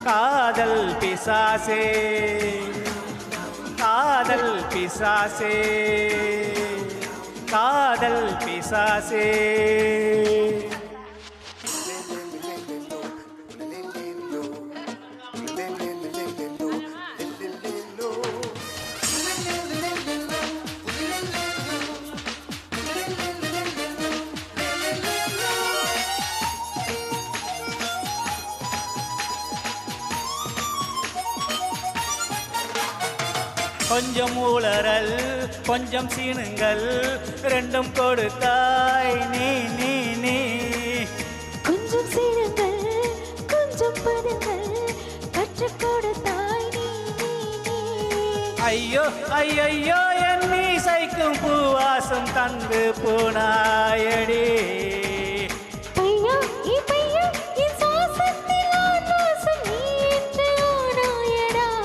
காதல் பிசாசே காதல் பிசாசே காதல் பிசாசே கொஞ்சம் ஊளறல் கொஞ்சம் சீனுங்கள் ரெண்டும் கொடுத்தாய் நீ நீ நீ கொஞ்சம் சீனுங்கள் கொஞ்சம் பதங்கள் கற்றுக் கொடுத்தாய் நீ நீ நீ ஐயோ ஐயோ என் மீசைக்கும் பூவாசம் தந்து போனாயடி